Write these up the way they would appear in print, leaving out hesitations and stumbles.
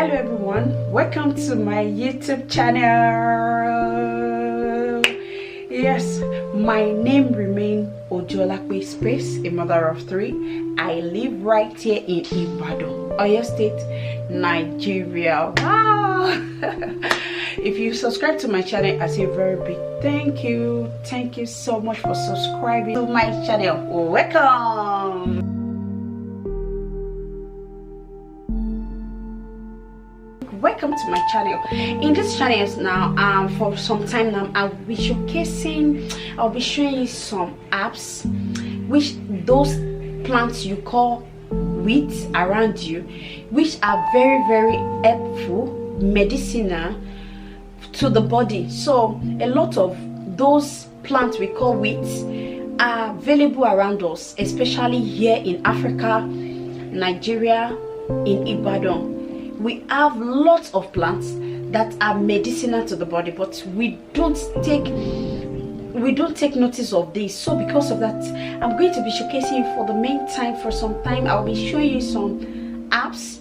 Hello everyone, welcome to my YouTube channel. Yes, my name remains Ojolakwe Space, a mother of three. I live right here in Ibadan, Oyo State, Nigeria. Wow. If you subscribe to my channel, I say a very big thank you. Thank you so much for subscribing to my channel. Welcome. Welcome to my channel. In this channel now, for some time now, I'll be showing you some herbs, which those plants you call weeds around you, which are very, very helpful, medicinal to the body. So a lot of those plants we call weeds are available around us, especially here in Africa, Nigeria, in Ibadan. We have lots of plants that are medicinal to the body, but we don't take notice of this. So because of that, I'm going to be showcasing for the main time. For some time, I'll be showing you some herbs,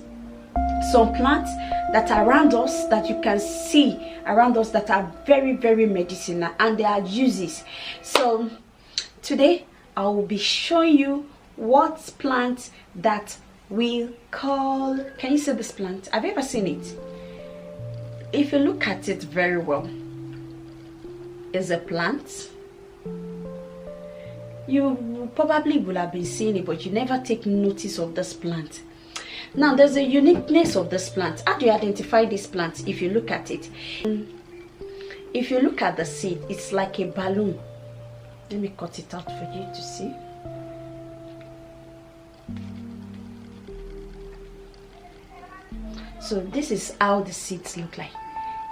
some plants that are around us, that you can see around us, that are very, very medicinal, and there are uses. So today I will be showing you what plant that we call, can you see this plant? Have you ever seen it? If you look at it very well, it's a plant. You probably will have been seeing it, but you never take notice of this plant. Now there's a uniqueness of this plant. How do you identify this plant? If you look at it, if you look at the seed, it's like a balloon. Let me cut it out for you to see. So this is how the seeds look like.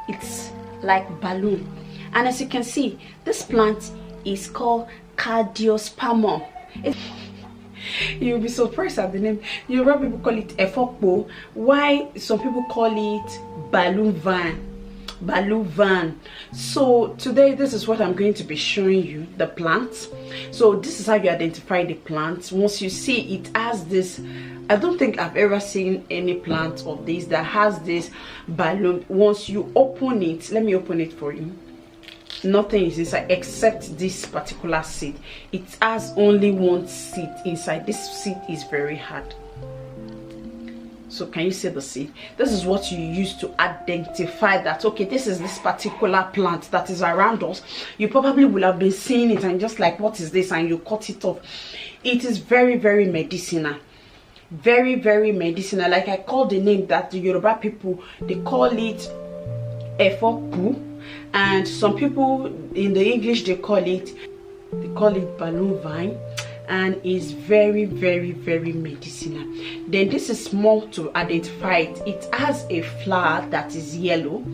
It's like balloon, and as you can see, this plant is called CARDIOSPERMUM. You'll be surprised at the name. Yoruba people call it EWE. Why some people call it balloon van. So today, this is what I'm going to be showing you, the plants. So this is how you identify the plants. Once you see it has this, I don't think I've ever seen any plant of this that has this balloon. Once you open it, let me open it for you. Nothing is inside except this particular seed. It has only one seed inside. This seed is very hard. So can you see the seed? This is what you use to identify that, okay, this is this particular plant that is around us. You probably will have been seeing it and just like, what is this? And you cut it off. It is very, very medicinal. Very, very medicinal. Like I call the name that the Yoruba people, they call it EWE POO, and some people in the English they call it balloon vine, and is very, very, very medicinal. Then this is more to identify it. It has a flower that is yellow.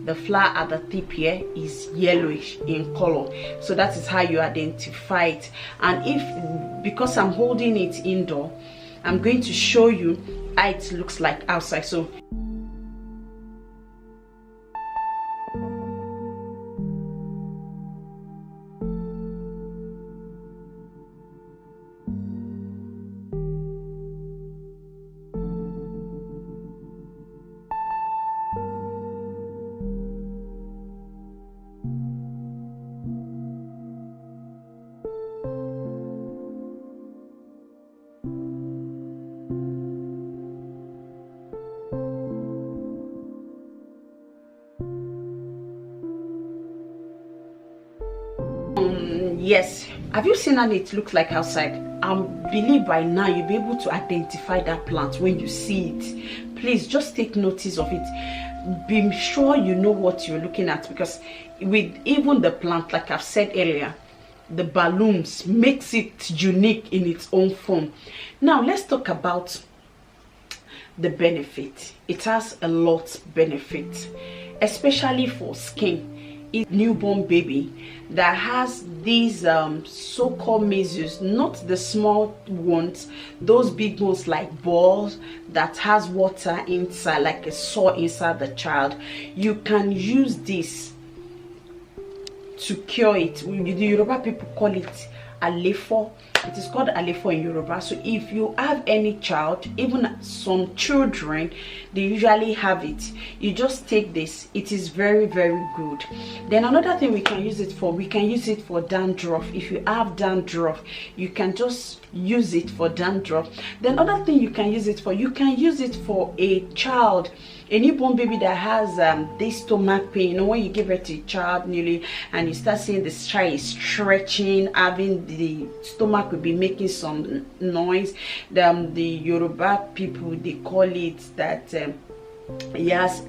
The flower at the tip here is yellowish in color, so that is how you identify it. And because I'm holding it indoor, I'm going to show you how it looks like outside. So yes, have you seen how it looks like outside? I believe by now you'll be able to identify that plant when you see it. Please just take notice of it. Be sure you know what you're looking at, because with even the plant, like I've said earlier, the balloons makes it unique in its own form. Now let's talk about the benefit. It has a lot of benefit, especially for skin. Newborn baby that has these so-called measles, not the small ones, those big ones like balls that has water inside, like a sore inside the child. You can use this to cure it. The Yoruba people call it alefo. It is called alefo in Yoruba. So if you have any child, even some children, they usually have it. You just take this. It is very, very good. Then another thing we can use it for, we can use it for dandruff. If you have dandruff, you can just use it for dandruff. Then other thing you can use it for, you can use it for a child, a newborn baby that has this stomach pain. You know, when you give it to a child newly and you start seeing the child is stretching, having the stomach will be making some noise. The Yoruba people, they call it that yes,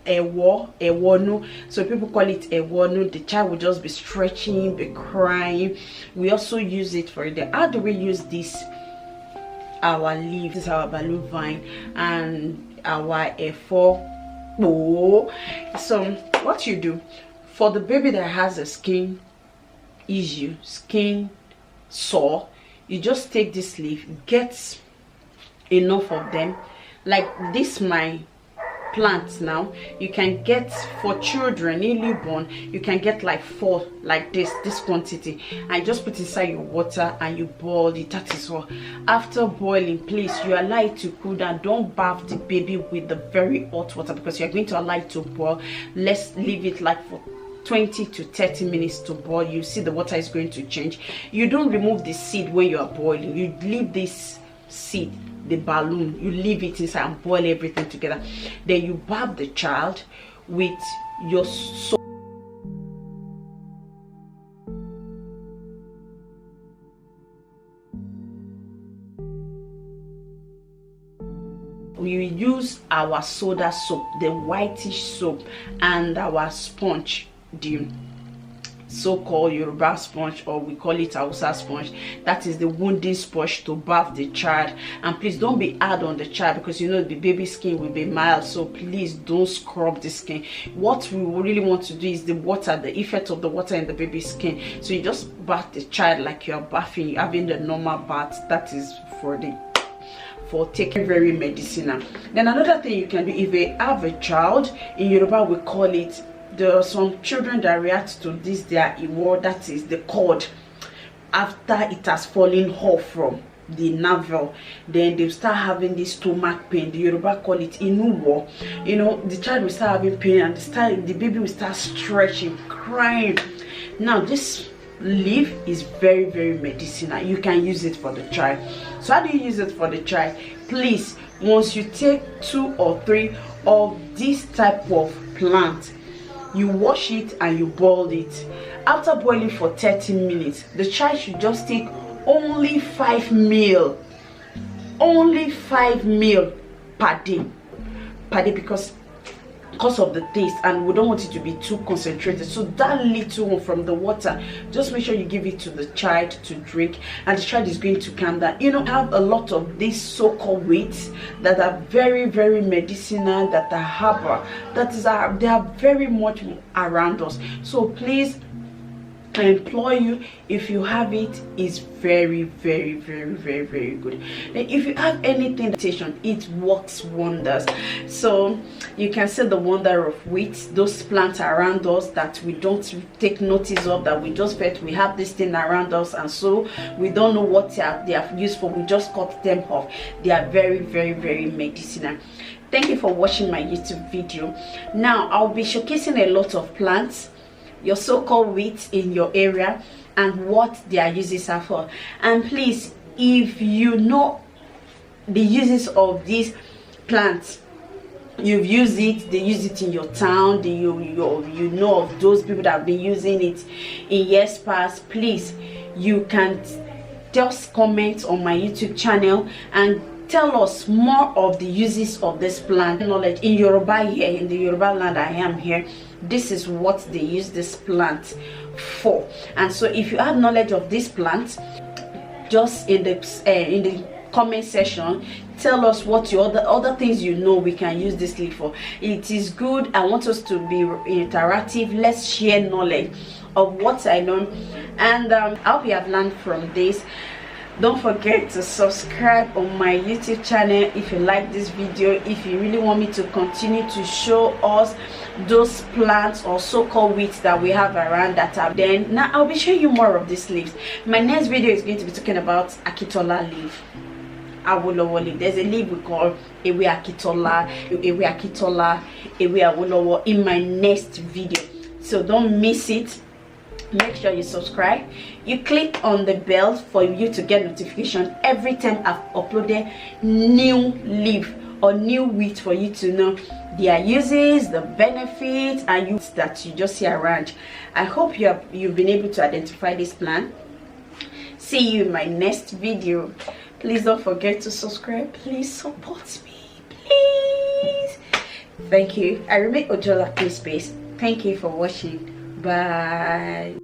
ewonu. So people call it ewonu. The child will just be stretching, be crying. We also use it for them. How do we use this? Our leaf, this is our balloon vine, and our EWE POO. So what you do for the baby that has a skin issue, skin sore, you just take this leaf, get enough of them, like this my plants. Now you can get, for children, newborn, you can get like 4 like this quantity, and just put inside your water and you boil it. That is all. After boiling, please, you allow it to cool down. Don't bath the baby with the very hot water, because you're going to allow it to boil. Let's leave it like for 20 to 30 minutes to boil. You see the water is going to change. You don't remove the seed when you are boiling. You leave this seed, the balloon, you leave it inside and boil everything together. Then you bath the child with your soap. We use our soda soap, the whitish soap, and our sponge, the so-called Yoruba sponge, or we call it Hausa sponge. That is the wounding sponge to bath the child. And please don't be hard on the child, because you know the baby skin will be mild, so please don't scrub the skin. What we really want to do is the water, the effect of the water in the baby's skin. So you just bath the child like you're bathing, having the normal bath. That is for taking very medicinal. Then another thing you can do, if you have a child, in Yoruba we call it, there are some children that react to this, their iwo, that is the cord, after it has fallen off from the navel. Then they start having this stomach pain. The Yoruba call it inuwo. You know, the child will start having pain, and the baby will start stretching, crying. Now this leaf is very, very medicinal. You can use it for the child. So how do you use it for the child? Please, once you take 2 or 3 of this type of plant, you wash it and you boil it. After boiling for 30 minutes, the child should just take only 5 ml, only 5 ml per day, because of the taste, and we don't want it to be too concentrated. So that little one from the water, just make sure you give it to the child to drink, and the child is going to calm down. You know, have a lot of these so-called weights that are very, very medicinal, that are herbal, they are very much around us. So please, I implore you, if you have it, is very, very, very, very, very good. And if you have anything, it works wonders. So you can see the wonder of wheat, those plants around us that we don't take notice of, that we just felt we have this thing around us, and so we don't know what they are used for. We just cut them off. They are very, very, very medicinal. Thank you for watching my YouTube video. Now I'll be showcasing a lot of plants, your so-called wheat in your area, and what their uses are for. And please, if you know the uses of these plants, you've used it, they use it in your town, you know of those people that have been using it in years past, please, you can just comment on my YouTube channel and tell us more of the uses of this plant. Knowledge in Yoruba, here in the Yoruba land I am here, this is what they use this plant for. And so if you have knowledge of this plant, just in the comment section, tell us what your other things you know we can use this leaf for. It is good. I want us to be interactive. Let's share knowledge of what I know, and I hope you have learned from this. Don't forget to subscribe on my YouTube channel if you like this video. If you really want me to continue to show us those plants or so-called weeds that we have around that are, then now I'll be showing you more of these leaves. My next video is going to be talking about Akitola leaf, Awolowo leaf. There's a leaf we call EWE Akitola, EWE Akitola, EWE Awolowo in my next video, so don't miss it. Make sure you subscribe, you click on the bell for you to get notification every time I've uploaded new leaf or new weed, for you to know their uses, the benefits and use that you just see around. I hope you've been able to identify this plant. See you in my next video. Please don't forget to subscribe. Please support me, please. Thank you. I remain Ojola Space. Thank you for watching. Bye.